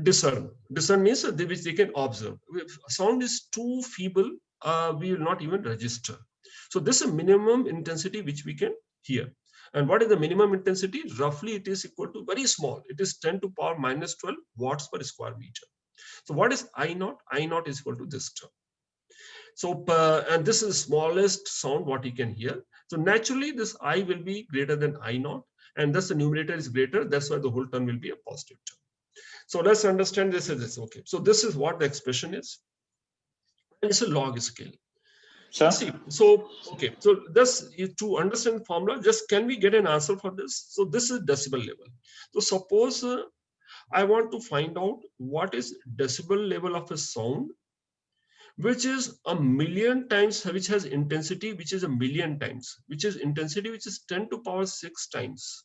discern. Discern means which they can observe. If sound is too feeble, we will not even register. So this is a minimum intensity which we can hear. And what is the minimum intensity? Roughly it is equal to, very small, it is 10 to power minus 12 watts per square meter. So what is I naught? I naught is equal to this term. So, and this is the smallest sound what you can hear. So naturally this I will be greater than I naught, and thus the numerator is greater. That's why the whole term will be a positive term. So let's understand this as this. Okay, so this is what the expression is. And it's a log scale. Sir? See, so okay, so this is to understand formula. Just can we get an answer for this? So this is decibel level. So suppose I want to find out what is decibel level of a sound, which is a million times, which has intensity, which is a million times, which is intensity, which is 10 to power 6 times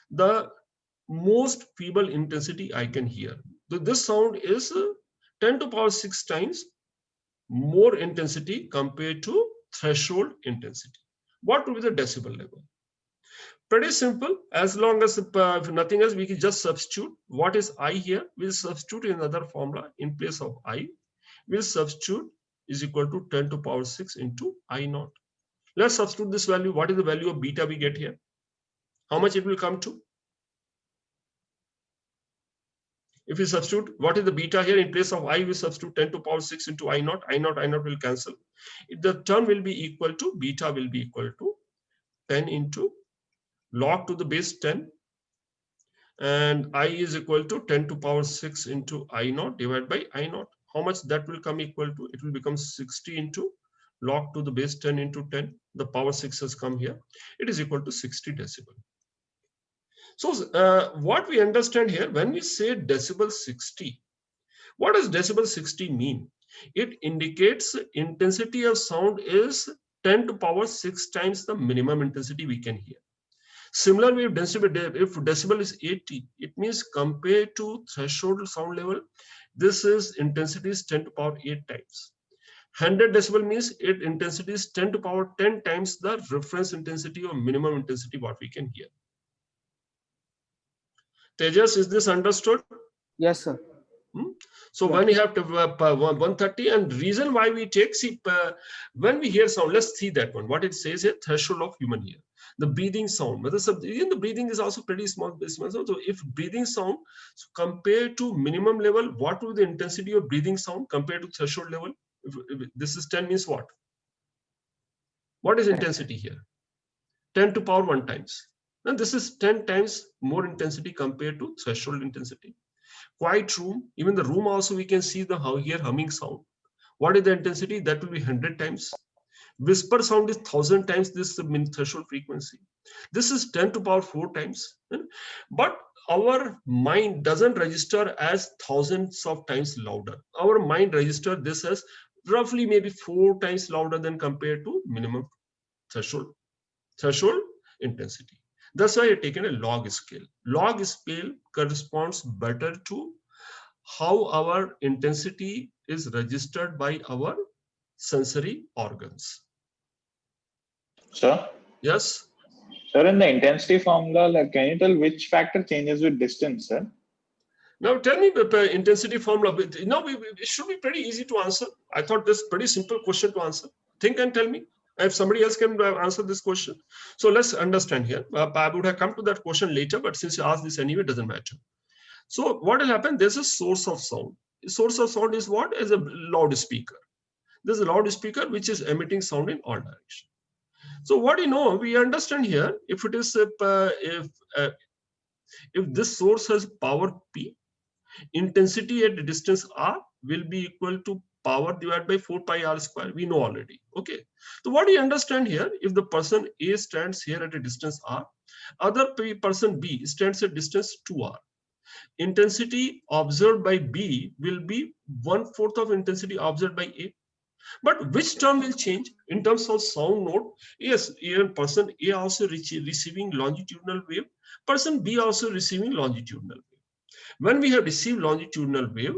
the most feeble intensity I can hear. So this sound is 10 to power 6 times more intensity compared to threshold intensity. What will be the decibel level? Pretty simple. As long as if nothing else, we can just substitute what is I here. We'll substitute in another formula in place of I. We'll substitute is equal to 10 to power 6 into I naught. Let's substitute this value. What is the value of beta we get here? How much it will come to? If we substitute, what is the beta here? In place of I, we substitute 10 to power 6 into I naught. I naught will cancel. The term will be equal to, beta will be equal to 10 into log to the base 10. And I is equal to 10 to power 6 into I naught divided by I naught. How much that will come equal to? It will become 60 into log to the base 10 into 10. The power 6 has come here. It is equal to 60 decibel. So what we understand here, when we say decibel 60, what does decibel 60 mean? It indicates intensity of sound is 10 to power 6 times the minimum intensity we can hear. Similarly, if decibel is 80, it means compared to threshold sound level, this is intensity is 10 to power 8 times. 100 decibel means it intensity is 10 to power 10 times the reference intensity or minimum intensity what we can hear. Tejas, is this understood? Yes, sir. So when you have to 130, and reason why we take, see, when we hear sound, let's see that one. What it says here, threshold of human ear. The breathing sound, even the breathing is also pretty small. So if breathing sound, so compared to minimum level, what will the intensity of breathing sound compared to threshold level? If this is 10 means what? What is intensity here? 10 to power 1 times. And this is 10 times more intensity compared to threshold intensity. Quiet room, even the room also we can see the humming sound. What is the intensity? That will be 100 times. Whisper sound is 1000 times this threshold frequency. This is 10 to power 4 times. But our mind doesn't register as thousands of times louder. Our mind registers this as roughly maybe 4 times louder than compared to minimum threshold intensity. That's why I've taken a log scale. Log scale corresponds better to how our intensity is registered by our sensory organs. Sir? Yes. Sir, in the intensity formula, like, can you tell which factor changes with distance, sir? Now tell me the intensity formula. It should be pretty easy to answer. I thought this pretty simple question to answer. Think and tell me if somebody else can answer this question. So let's understand here. I would have come to that question later, but since you asked this anyway, it doesn't matter. So what will happen? There's a source of sound. The source of sound is what? Is a loudspeaker. There's a loudspeaker which is emitting sound in all directions. So what we understand here, if it is if this source has power P, intensity at the distance r will be equal to power divided by 4 pi r square. We know already. Okay. So what do you understand here? If the person A stands here at a distance r, other person B stands at distance 2r. Intensity observed by B will be 1/4 of intensity observed by A. But which term will change in terms of sound node? Yes, even person A also receiving longitudinal wave, person B also receiving longitudinal wave. When we have received longitudinal wave,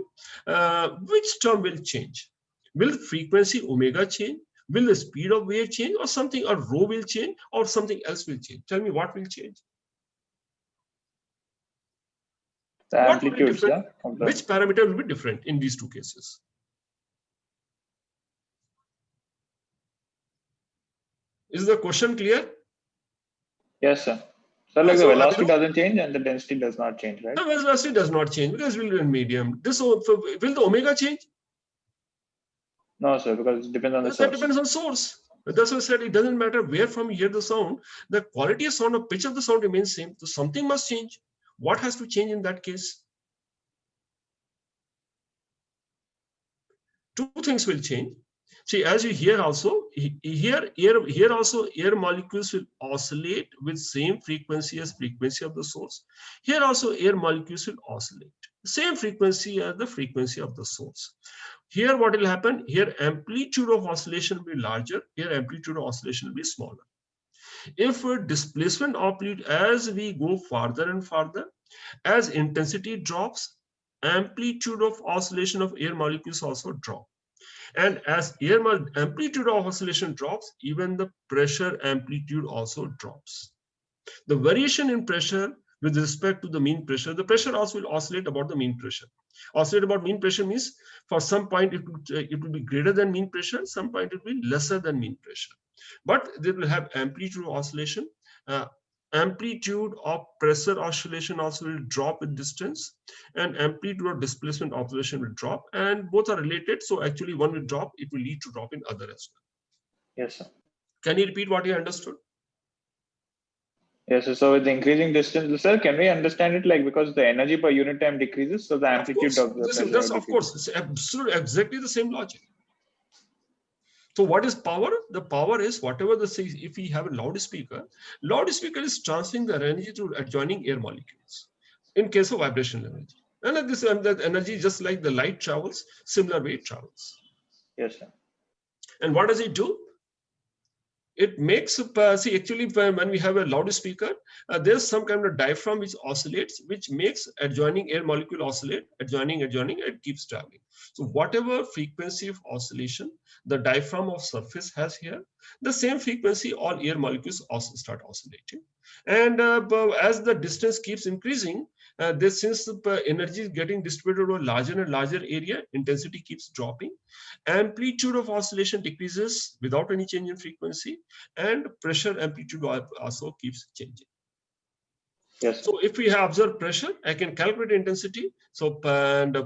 which term will change? Will frequency omega change? Will the speed of wave change, or something, or rho will change, or something else will change? Tell me what will change. The What will be amplitude, different? sir. Which parameter will be different in these two cases? Is the question clear? Yes, sir. So like the So, velocity doesn't change and the density does not change, right? The velocity does not change because we'll be in medium. Will the omega change? No, sir, because it depends on the That source. depends on source. That's why I said it doesn't matter where from you hear the sound. The quality of sound or pitch of the sound remains same. So something must change. What has to change in that case? Two things will change. See, as you hear also, here also air molecules will oscillate with same frequency as frequency of the source. Here also air molecules will oscillate. Same frequency as the frequency of the source. Here what will happen? Here amplitude of oscillation will be larger. Here amplitude of oscillation will be smaller. If displacement amplitude, as we go farther and farther, as intensity drops, amplitude of oscillation of air molecules also drop. And as air amplitude of oscillation drops, even the pressure amplitude also drops. The variation in pressure with respect to the mean pressure, the pressure also will oscillate about the mean pressure. Oscillate about mean pressure means for some point it will be greater than mean pressure, some point it will be lesser than mean pressure. But they will have amplitude of oscillation. Amplitude of pressure oscillation also will drop with distance, and amplitude of displacement oscillation will drop, and both are related. So actually one will drop, it will lead to drop in other as well. Yes, sir. Can you repeat what you understood? Yes, sir. So with the increasing distance, sir, can we understand it like because the energy per unit time decreases, so the amplitude of the pressure That's of decreases? course, it's absolutely exactly the same logic. So what is power? The power is whatever if we have a loudspeaker is transferring the energy to adjoining air molecules in case of vibrational energy. And that energy, just like the light travels, similar way it travels. Yes, sir. And what does it do? It makes, actually when we have a loudspeaker, there's some kind of diaphragm which oscillates, which makes adjoining air molecule oscillate, adjoining, it keeps traveling. So whatever frequency of oscillation the diaphragm of surface has here, the same frequency all air molecules also start oscillating. And as the distance keeps increasing, since the energy is getting distributed over larger and larger area, intensity keeps dropping. Amplitude of oscillation decreases without any change in frequency, and pressure amplitude also keeps changing. Yes. So if we have observed pressure, I can calculate intensity. So and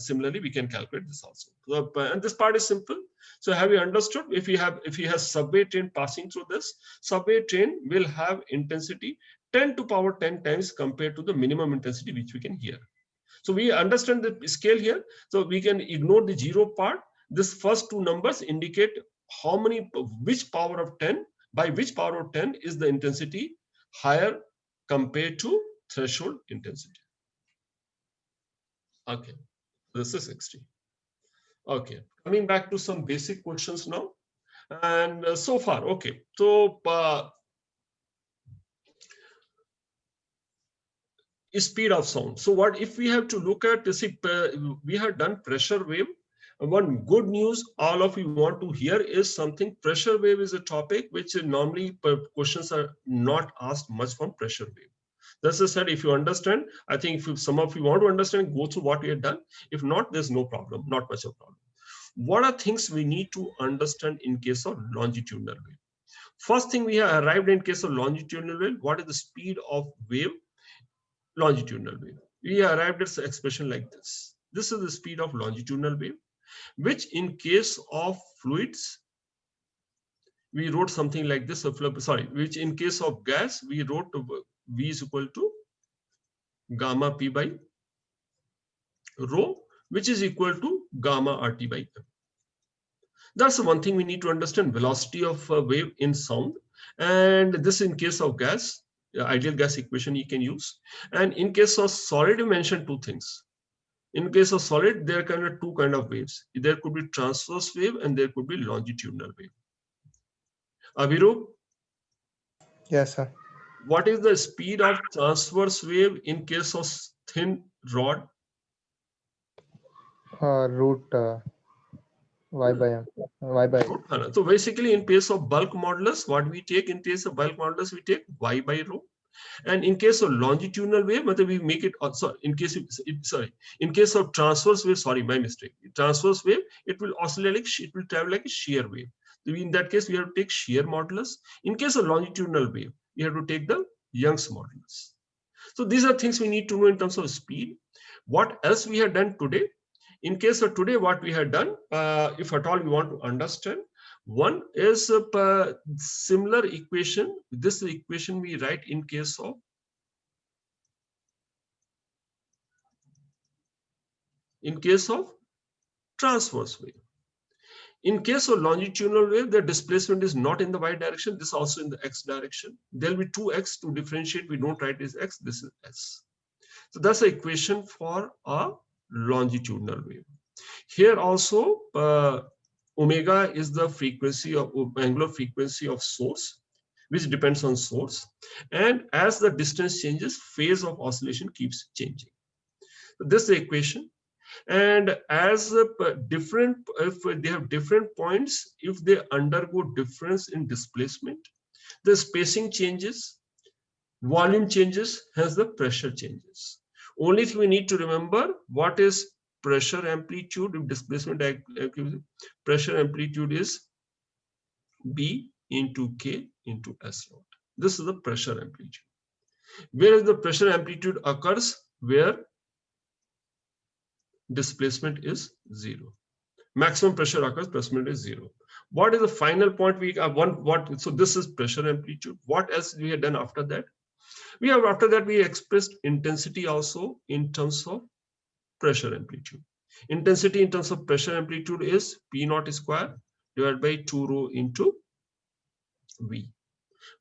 similarly, we can calculate this also. So, and this part is simple. So have you understood? If you have subway train passing through this, subway train will have intensity 10 to power 10 times compared to the minimum intensity which we can hear. So we understand the scale here. So we can ignore the zero part. This first two numbers indicate which power of 10, by which power of 10 is the intensity higher compared to threshold intensity. Okay, this is 60. Okay, coming back to some basic questions now. And so far, okay. So speed of sound. So what if we have to look at, we have done pressure wave, One good news all of you want to hear is something. Pressure wave is a topic which normally questions are not asked much from pressure wave. That's I said, if you understand, I think if some of you want to understand, go through what we have done. If not, there's no problem, not much of a problem. What are things we need to understand in case of longitudinal wave? First thing we have arrived in case of longitudinal wave, what is the speed of wave? Longitudinal wave. We arrived at an expression like this. This is the speed of longitudinal wave, which in case of fluids, we wrote something like this, which in case of gas, we wrote V is equal to gamma P by rho, which is equal to gamma RT by M. That's the one thing we need to understand, velocity of a wave in sound. And this in case of gas, ideal gas equation you can use. And in case of solid, you mentioned two things. In case of solid, there are two kind of waves. There could be transverse wave and there could be longitudinal wave. Aviru? Yes, sir. What is the speed of transverse wave in case of thin rod? Root y by m. Y by. So basically, in case of bulk modulus, what we take in case of bulk modulus, we take y by rho. And in case of longitudinal wave, we make it also in case in case of transverse wave, sorry, my mistake. Transverse wave, it will oscillate like it will travel like a shear wave. So in that case, we have to take shear modulus. In case of longitudinal wave, we have to take the Young's modulus. So these are things we need to know in terms of speed. What else we have done today? In case of today, what we have done, if at all we want to understand, one is a similar equation. This equation we write in case of transverse wave. In case of longitudinal wave, the displacement is not in the y direction. This is also in the x direction. There will be 2x to differentiate. We don't write as x. This is s. So that's the equation for a longitudinal wave. Here also, omega is the frequency of angular frequency of source, which depends on source. And as the distance changes, phase of oscillation keeps changing. So this is the equation. And as different, if they have different points, if they undergo difference in displacement, the spacing changes, volume changes, hence the pressure changes. Only thing we need to remember, what is pressure amplitude? If displacement pressure amplitude is B into K into S naught. This is the pressure amplitude. Where is the pressure amplitude occurs? Where displacement is 0. Maximum pressure occurs, displacement is 0. What is the final point we have? So this is pressure amplitude. What else we have done after that? After that we expressed intensity also in terms of pressure amplitude. Intensity in terms of pressure amplitude is P naught square divided by 2 rho into V.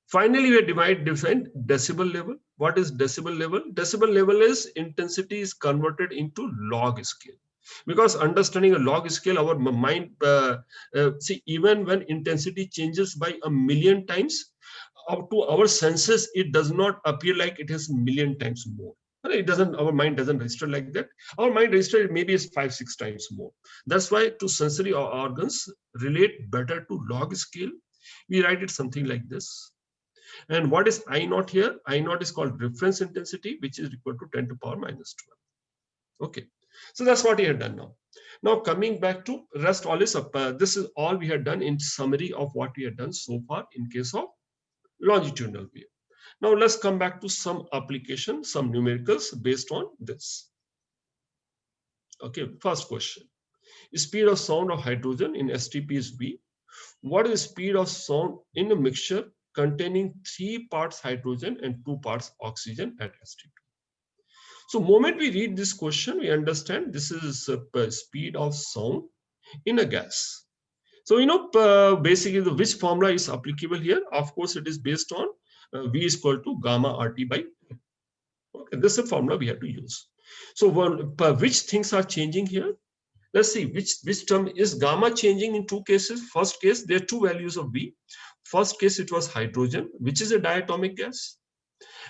Finally, we defined decibel level. What is decibel level? Decibel level is intensity is converted into log scale. Because understanding a log scale, our mind, see, even when intensity changes by 1,000,000 times, to our senses, it does not appear like it is 1,000,000 times more. It doesn't, our mind doesn't register like that. Our mind register maybe is 5-6 times more. That's why to sensory organs relate better to log scale. We write it something like this. And what is I naught here? I naught is called reference intensity, which is equal to 10 to the power minus 12. Okay, so that's what we have done now. Now coming back to rest, all is up. This is all we have done in summary of what we have done so far in case of longitudinal wave. Now let's come back to some application, some numericals based on this. Okay, first question. Speed of sound of hydrogen in STP is V. What is the speed of sound in a mixture containing 3 parts hydrogen and 2 parts oxygen at STP? So moment we read this question, we understand this is speed of sound in a gas. So, you know, basically which formula is applicable here? Of course, it is based on V is equal to gamma RT by M. Okay, this is the formula we have to use. So which things are changing here? Let's see which term is gamma changing in 2 cases. First case, there are 2 values of V. First case, it was hydrogen, which is a diatomic gas.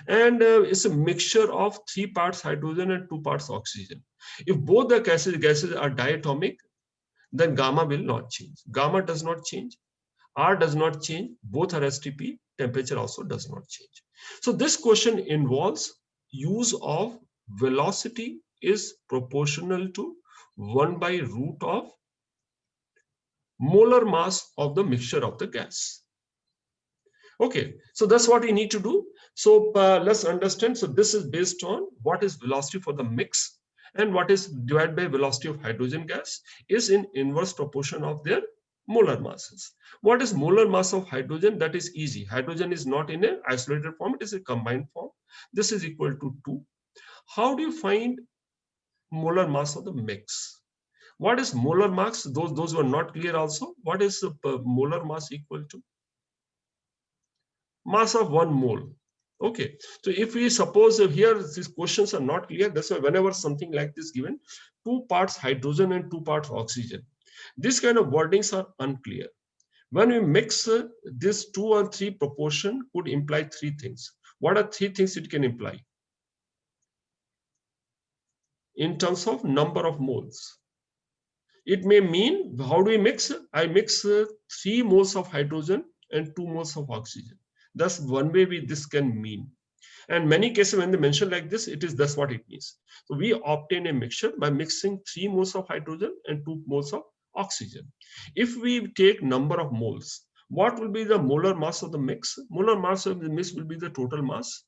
And it's a mixture of 3 parts hydrogen and 2 parts oxygen. If both the gases are diatomic, then gamma will not change. Gamma does not change. R does not change. Both are STP. Temperature also does not change. So this question involves use of velocity is proportional to 1 by root of molar mass of the mixture of the gas. Okay, so that's what we need to do. So let's understand. So this is based on what is velocity for the mix, and what is divided by velocity of hydrogen gas is in inverse proportion of their molar masses. What is molar mass of hydrogen? That is easy. Hydrogen is not in an isolated form, it is a combined form. This is equal to 2. How do you find molar mass of the mix? What is molar mass? Those were not clear also. What is the molar mass equal to? Mass of 1 mole. Okay, so if we suppose here these questions are not clear, that's why whenever something like this given, 2 parts hydrogen and 2 parts oxygen, this kind of wordings are unclear. When we mix this 2 or 3 proportion could imply 3 things. What are 3 things it can imply? In terms of number of moles. It may mean, how do we mix? I mix 3 moles of hydrogen and 2 moles of oxygen. That's one way this can mean. And many cases when they mention like this, that's what it means. So we obtain a mixture by mixing 3 moles of hydrogen and 2 moles of oxygen. If we take number of moles, what will be the molar mass of the mix? Molar mass of the mix will be the total mass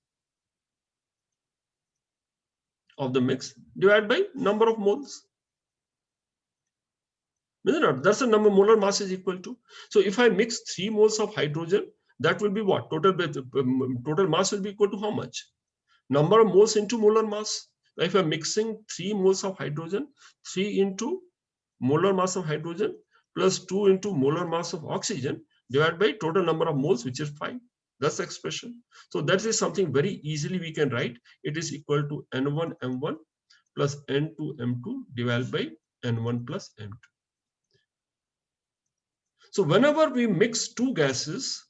of the mix divided by number of moles. That's the number molar mass is equal to. So if I mix 3 moles of hydrogen, that will be what? Total mass will be equal to how much? Number of moles into molar mass. If I'm mixing 3 moles of hydrogen, 3 into molar mass of hydrogen plus 2 into molar mass of oxygen divided by total number of moles, which is 5. That's the expression. So that is something very easily we can write. It is equal to N1 M1 plus N2 M2 divided by N1 plus M2. So whenever we mix 2 gases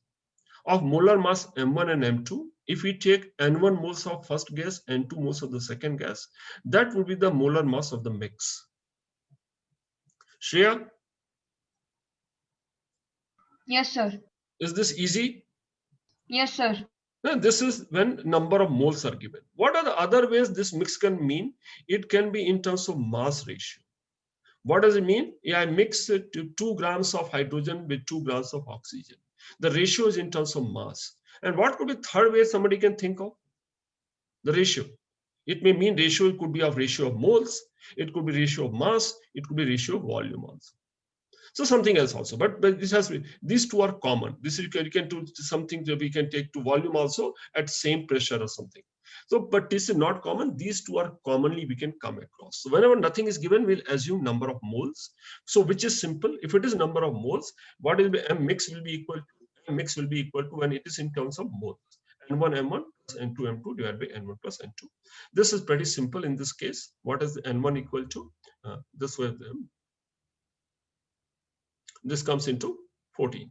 of molar mass M1 and M2, if we take N1 moles of first gas and 2 moles of the second gas, that would be the molar mass of the mix. Shreya? Yes, sir. Is this easy? Yes, sir. Now, this is when number of moles are given. What are the other ways this mix can mean? It can be in terms of mass ratio. What does it mean? Yeah, I mix 2 grams of hydrogen with 2 grams of oxygen. The ratio is in terms of mass. And what could be third way somebody can think of? The ratio. It may mean ratio, it could be of ratio of moles, it could be ratio of mass, it could be ratio of volume also. So something else also, but this has these 2 are common. This you can do something that we can take to volume also at same pressure or something. So, but this is not common. These 2 are commonly we can come across. So whenever nothing is given, we'll assume number of moles. So which is simple. If it is number of moles, what will be M mix will be equal to when it is in terms of moles. N1 M1 plus N2 M2 divided by N1 plus N2. This is pretty simple in this case. What is the N1 equal to? This way. This comes into 14.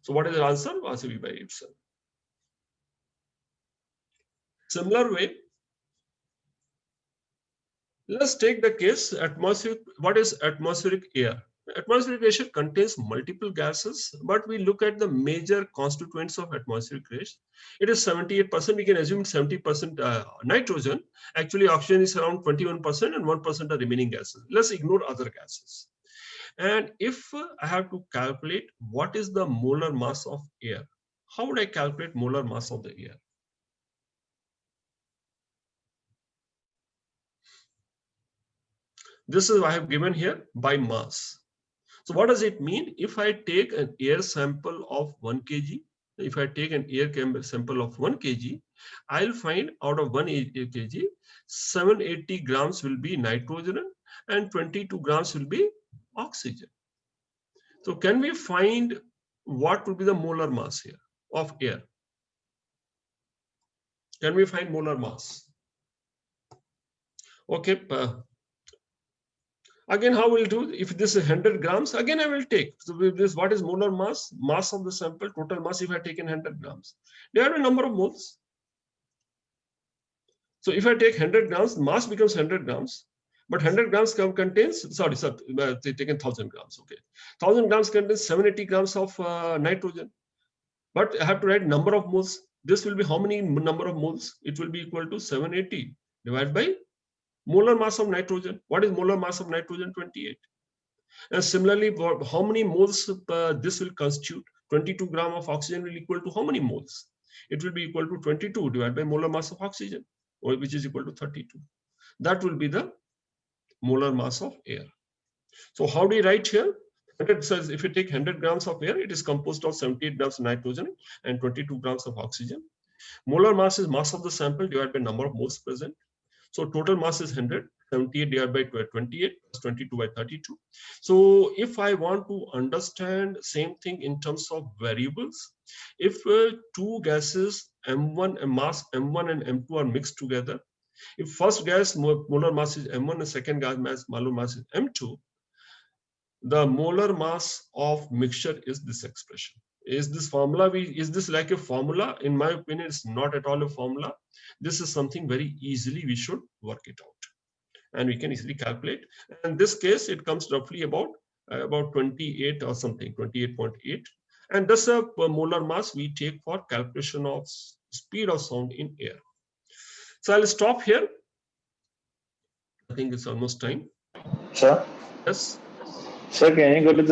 So what is the answer? Vasily by Ibsen. Similar way, let's take the case atmospheric. What is atmospheric air? Atmospheric air contains multiple gases, but we look at the major constituents of atmospheric air. It is 78%. We can assume 70% nitrogen. Actually, oxygen is around 21% and 1% are remaining gases. Let's ignore other gases. And if I have to calculate what is the molar mass of air, how would I calculate molar mass of the air? This is what I have given here by mass. So what does it mean? If I take an air sample of 1 kg, if I take an air sample of 1 kg, I'll find out of 1 kg, 780 grams will be nitrogen and 22 grams will be oxygen. So can we find what would be the molar mass here of air? Can we find molar mass? Okay. Again, how we'll do? If this is 100 grams, again I will take. So with this, what is molar mass? Mass of the sample, total mass if I taken 100 grams. There are a number of moles. So if I take 100 grams, mass becomes 100 grams. But 100 grams contains, sorry, sir, they taken 1000 grams. Okay, 1000 grams contains 780 grams of nitrogen. But I have to write number of moles. This will be how many number of moles? It will be equal to 780 divided by molar mass of nitrogen. What is molar mass of nitrogen? 28. And similarly, how many moles this will constitute? 22 gram of oxygen will equal to how many moles? It will be equal to 22 divided by molar mass of oxygen, which is equal to 32. That will be the molar mass of air. So how do you write here? It says if you take 100 grams of air, it is composed of 78 grams of nitrogen and 22 grams of oxygen. Molar mass is mass of the sample divided by number of moles present. So total mass is 100, 78 divided by 28 plus 22 by 32. So if I want to understand same thing in terms of variables, if two gases M1 and mass M1 and M2 are mixed together, if first gas molar mass is M1 and second gas molar mass is M2, the molar mass of mixture is this expression. Is this formula? Is this like a formula? In my opinion, it's not at all a formula. This is something very easily we should work it out, and we can easily calculate. And in this case, it comes roughly about 28 or something, 28.8. And that's a molar mass we take for calculation of speed of sound in air. So I'll stop here. I think it's almost time. Sir? Yes. Sir, can you go to the